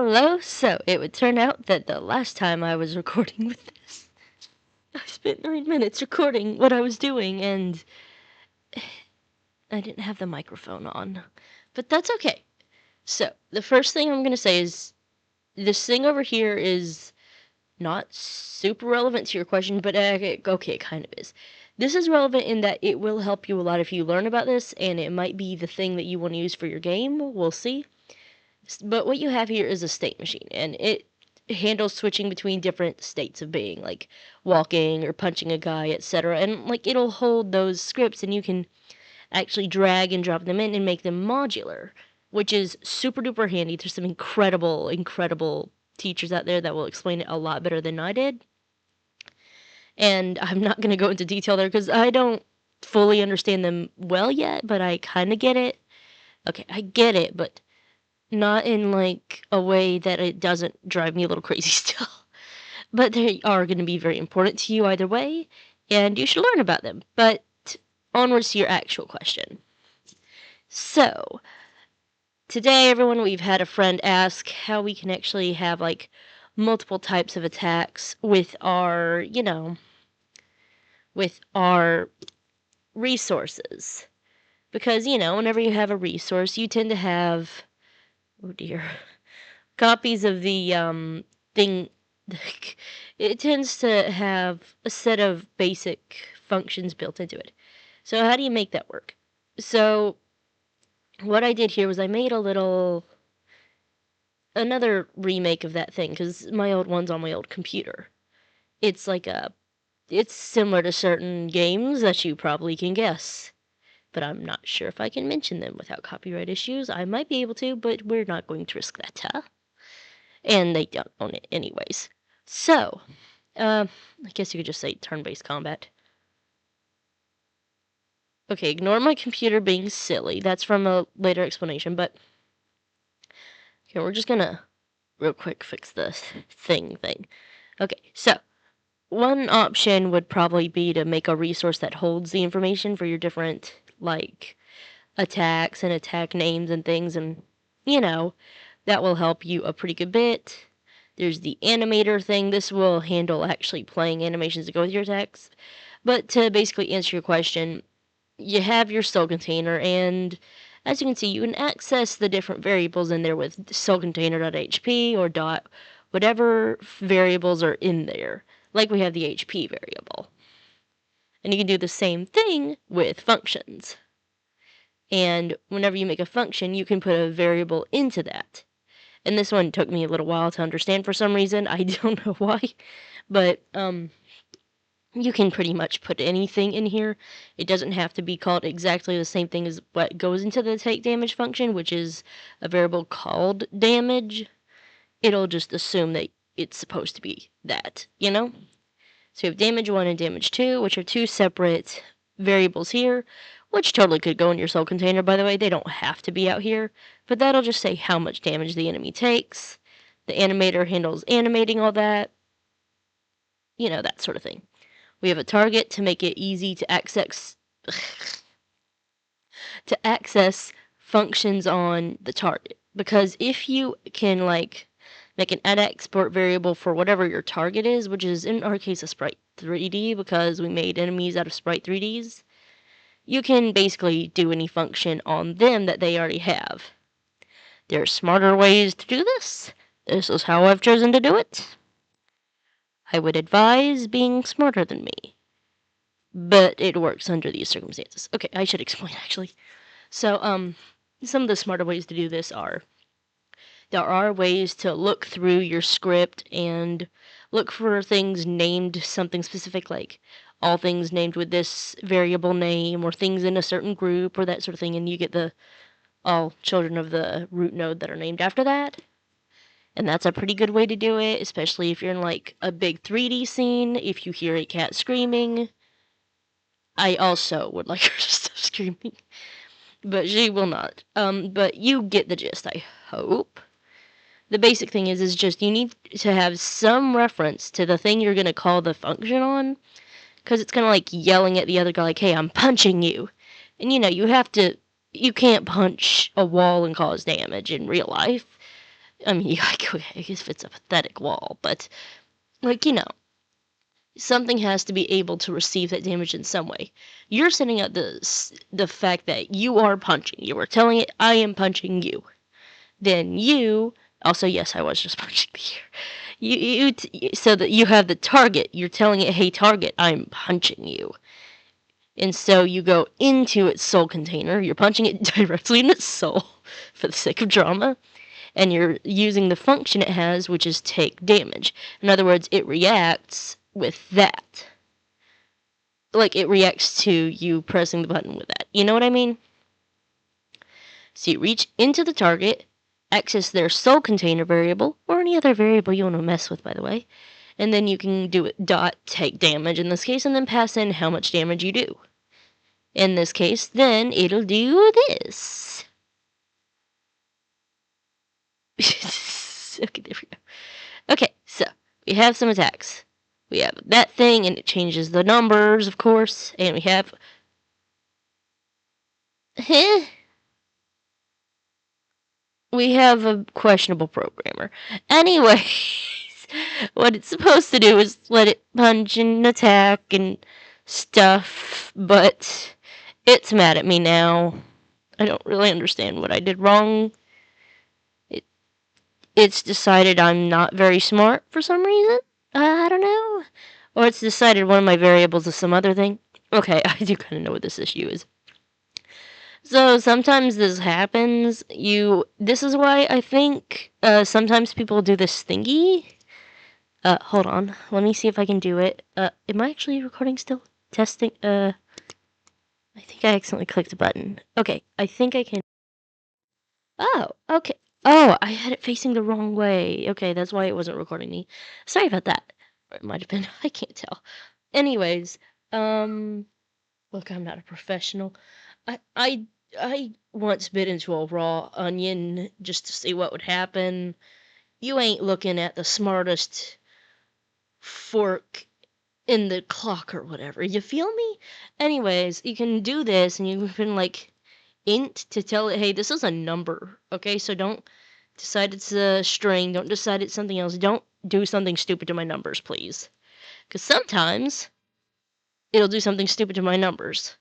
Hello. So it would turn out that the last time I was recording with this, I spent 9 minutes recording what I was doing, and I didn't have the microphone on. But that's okay. So the first thing I'm going to say is this thing over here is not super relevant to your question, but okay, it kind of is. This is relevant in that it will help you a lot if you learn about this, and it might be the thing that you want to use for your game. We'll see. But what you have here is a state machine, and it handles switching between different states of being, like walking or punching a guy, etc. And like it'll hold those scripts, and you can actually drag and drop them in and make them modular, which is super duper handy. There's some incredible teachers out there that will explain it a lot better than I did. And I'm not going to go into detail there because I don't fully understand them well yet, but I kind of get it. Okay, I get it, but not in like a way that it doesn't drive me a little crazy still. But they are going to be very important to you either way, and you should learn about them. But onwards to your actual question. So, today, everyone, we've had a friend ask how we can actually have like multiple types of attacks with our, with our resources. Because, whenever you have a resource, you tend to have, oh dear, copies of the thing. It tends to have a set of basic functions built into it. So how do you make that work? So what I did here was I made another remake of that thing, because my old one's on my old computer. It's similar to certain games that you probably can guess, but I'm not sure if I can mention them without copyright issues. I might be able to, but we're not going to risk that, huh? And they don't own it anyways. So, I guess you could just say turn-based combat. Okay, ignore my computer being silly. That's from a later explanation, but okay, we're just gonna real quick fix this thing. Okay, so one option would probably be to make a resource that holds the information for your different, like, attacks and attack names and things, and, that will help you a pretty good bit. There's the animator thing. This will handle actually playing animations to go with your attacks. But to basically answer your question, you have your soul container, and as you can see, you can access the different variables in there with soulcontainer.hp or dot whatever variables are in there. Like we have the HP variable. And you can do the same thing with functions. And whenever you make a function, you can put a variable into that. And this one took me a little while to understand for some reason. I don't know why. But, you can pretty much put anything in here. It doesn't have to be called exactly the same thing as what goes into the take damage function, which is a variable called damage. It'll just assume that it's supposed to be that, So you have damage 1 and damage 2, which are two separate variables here, which totally could go in your soul container, by the way. They don't have to be out here, but that'll just say how much damage the enemy takes. The animator handles animating all that. That sort of thing. We have a target to make it easy to access functions on the target. Because if you can make an add export variable for whatever your target is, which is in our case a sprite 3D because we made enemies out of sprite 3Ds, you can basically do any function on them that they already have. There are smarter ways to do this. This is how I've chosen to do it. I would advise being smarter than me. But it works under these circumstances. Okay, I should explain actually. So, some of the smarter ways to do this are, there are ways to look through your script and look for things named something specific, like all things named with this variable name, or things in a certain group, or that sort of thing, and you get the all children of the root node that are named after that. And that's a pretty good way to do it, especially if you're in like a big 3D scene, if you hear a cat screaming. I also would like her to stop screaming, but she will not. But you get the gist, I hope. The basic thing is just you need to have some reference to the thing you're going to call the function on, because it's kind of like yelling at the other guy, like, hey, I'm punching you. And, you can't punch a wall and cause damage in real life. I mean, I guess if it's a pathetic wall, but, like, something has to be able to receive that damage in some way. You're setting up the fact that you are punching. You are telling it, I am punching you. Then you, also, yes, I was just punching the air. So that you have the target. You're telling it, hey, target, I'm punching you. And so you go into its soul container. You're punching it directly in its soul for the sake of drama. And you're using the function it has, which is take damage. In other words, it reacts with that. Like, it reacts to you pressing the button with that. You know what I mean? So you reach into the target, access their soul container variable, or any other variable you want to mess with, by the way. And then you can do it dot take damage in this case, and then pass in how much damage you do. In this case, then it'll do this. Okay, there we go. Okay, so we have some attacks. We have that thing, and it changes the numbers, of course. And we have... we have a questionable programmer. Anyways, what it's supposed to do is let it punch and attack and stuff, but it's mad at me now. I don't really understand what I did wrong. It's decided I'm not very smart for some reason. I don't know. Or it's decided one of my variables is some other thing. Okay, I do kind of know what this issue is. So sometimes this happens. This is why I think sometimes people do this thingy. Hold on. Let me see if I can do it. Am I actually recording still? Testing. I think I accidentally clicked a button. Okay, I think I can. Oh, okay. Oh, I had it facing the wrong way. Okay, that's why it wasn't recording me. Sorry about that. Or it might have been. I can't tell. Anyways, look, I'm not a professional. I once bit into a raw onion just to see what would happen. You ain't looking at the smartest fork in the clock or whatever. You feel me? Anyways, you can do this and you can like int to tell it, hey, this is a number. Okay, so don't decide it's a string. Don't decide it's something else. Don't do something stupid to my numbers, please. Because sometimes it'll do something stupid to my numbers.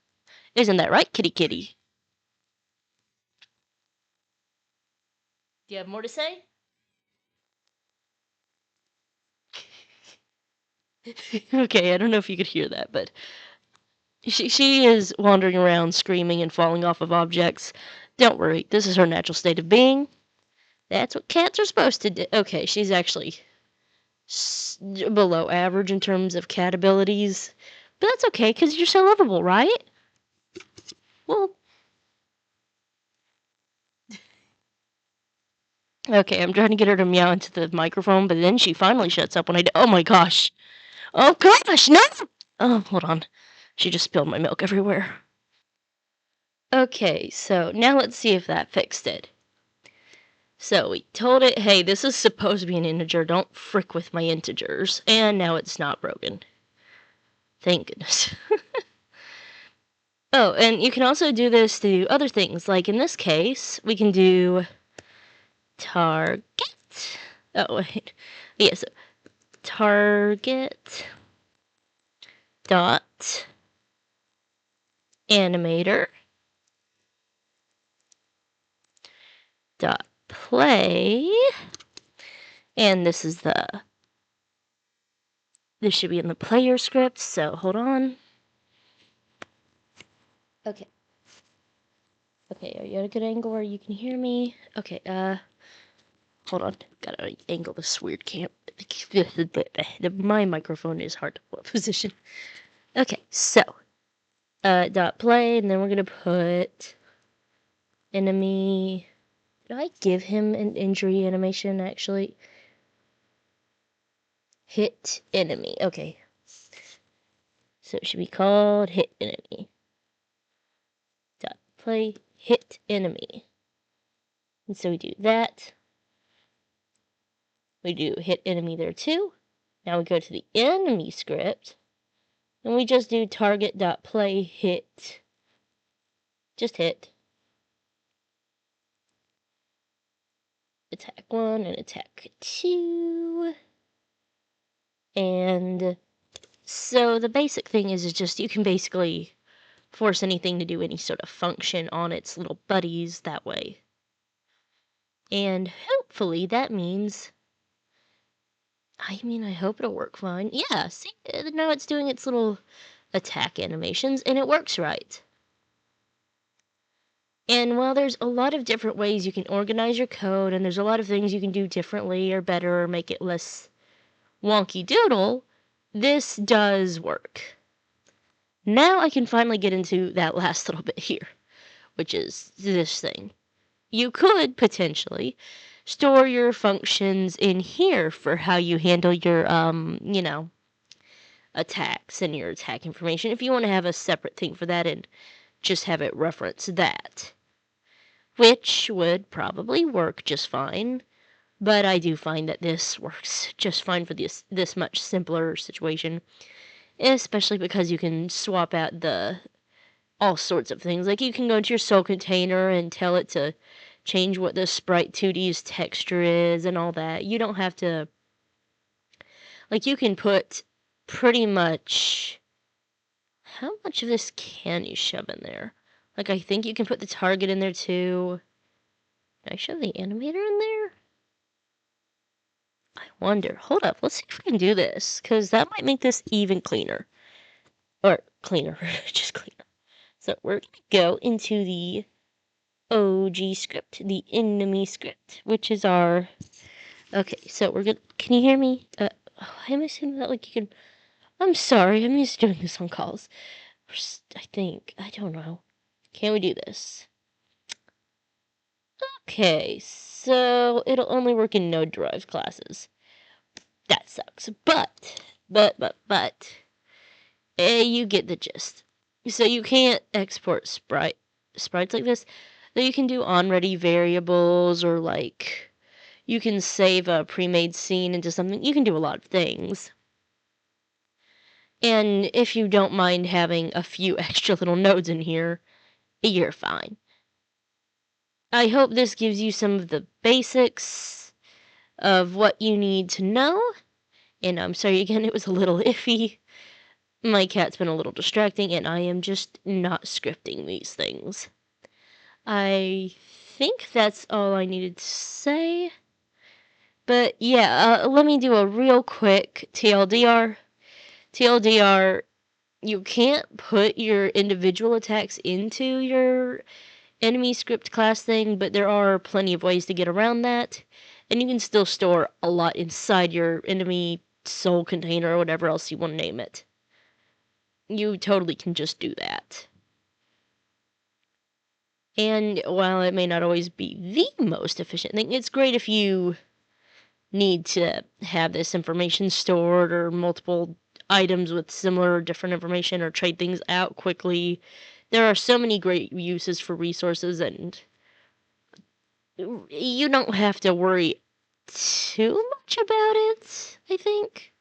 Isn't that right, kitty kitty? Do you have more to say? Okay, I don't know if you could hear that, but she is wandering around screaming and falling off of objects. Don't worry, this is her natural state of being. That's what cats are supposed to do. Okay, she's actually below average in terms of cat abilities. But that's okay, because you're so lovable, right? Well... okay, I'm trying to get her to meow into the microphone, but then she finally shuts up when I do. Oh my gosh. Oh gosh, no! Oh, hold on. She just spilled my milk everywhere. Okay, so now let's see if that fixed it. So we told it, hey, this is supposed to be an integer. Don't frick with my integers. And now it's not broken. Thank goodness. Oh, and you can also do this to do other things. Like in this case, we can do target. Oh, wait. Yeah, so target dot animator dot play, and this should be in the player script, so hold on. Okay, are you at a good angle where you can hear me? Okay, hold on, gotta angle this weird cam. My microphone is hard to position. Okay, so dot play, and then we're gonna put enemy. Did I give him an injury animation actually? Hit enemy. Okay. So it should be called hit enemy. Dot play hit enemy. And so we do that. We do hit enemy there too. Now we go to the enemy script. And we just do target dot play hit. Just hit. attack 1 and attack 2. And so the basic thing is just you can basically force anything to do any sort of function on its little buddies that way. And hopefully that means, I hope it'll work fine. Yeah, see, now it's doing its little attack animations, and it works right. And while there's a lot of different ways you can organize your code, and there's a lot of things you can do differently or better or make it less wonky doodle, this does work. Now I can finally get into that last little bit here, which is this thing. You could potentially store your functions in here for how you handle your, attacks and your attack information if you want to have a separate thing for that and just have it reference that, which would probably work just fine. But I do find that this works just fine for this much simpler situation, especially because you can swap out all sorts of things. Like you can go into your soul container and tell it to change what the Sprite 2D's texture is and all that. You don't have to, like, you can put pretty much, how much of this can you shove in there? Like, I think you can put the target in there too. Can I shove the animator in there? I wonder. Hold up, let's see if we can do this, because that might make this even cleaner. Or cleaner, just cleaner. So we're going to go into the OG script, the enemy script, which is our... Okay, so we're good. Can you hear me? Am I saying that like you can... I'm sorry, I'm used to doing this on calls. I think. I don't know. Can we do this? Okay, so it'll only work in node-derived classes. That sucks. But, you get the gist. So you can't export sprites like this. Though you can do on-ready variables, or like you can save a pre-made scene into something. You can do a lot of things. And if you don't mind having a few extra little nodes in here, you're fine. I hope this gives you some of the basics of what you need to know. And I'm sorry again, it was a little iffy. My cat's been a little distracting, and I am just not scripting these things. I think that's all I needed to say. But yeah, let me do a real quick TLDR. TLDR, you can't put your individual attacks into your enemy script class thing, but there are plenty of ways to get around that. And you can still store a lot inside your enemy soul container or whatever else you want to name it. You totally can just do that. And while it may not always be the most efficient thing, it's great if you need to have this information stored, or multiple items with similar or different information, or trade things out quickly. There are so many great uses for resources, and you don't have to worry too much about it, I think.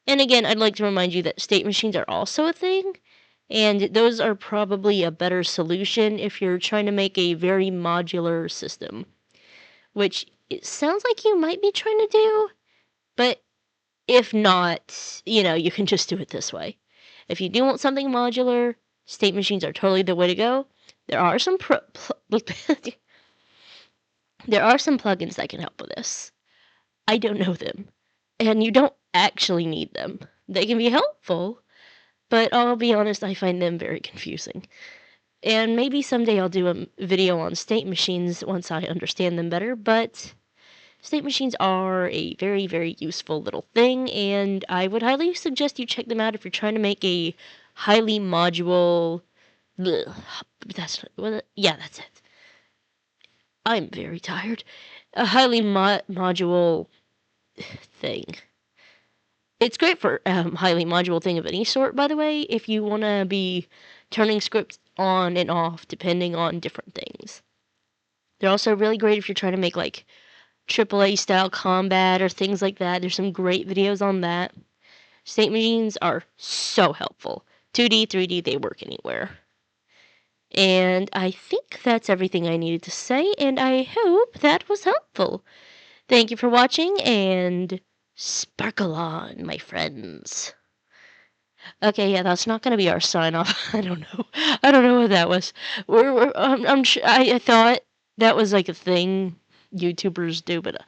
And again, I'd like to remind you that state machines are also a thing, and those are probably a better solution if you're trying to make a very modular system, which it sounds like you might be trying to do, but if not, you can just do it this way. If you do want something modular, state machines are totally the way to go. There are some there are some plugins that can help with this. I don't know them, and you don't actually need them. They can be helpful, but I'll be honest, I find them very confusing. And maybe someday I'll do a video on state machines once I understand them better, but state machines are a very, very useful little thing, and I would highly suggest you check them out if you're trying to make a highly module... That's it. I'm very tired. A highly module thing. It's great for highly module thing of any sort, by the way, if you want to be turning scripts on and off depending on different things. They're also really great if you're trying to make like AAA style combat or things like that. There's some great videos on that. State machines are so helpful. 2D, 3D, they work anywhere. And I think that's everything I needed to say, and I hope that was helpful. Thank you for watching, and sparkle on, my friends. Okay, yeah, that's not gonna be our sign off. I don't know. I don't know what that was. I'm sure. I thought that was like a thing YouTubers do, but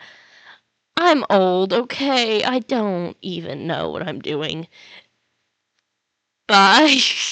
I'm old. Okay, I don't even know what I'm doing. Bye.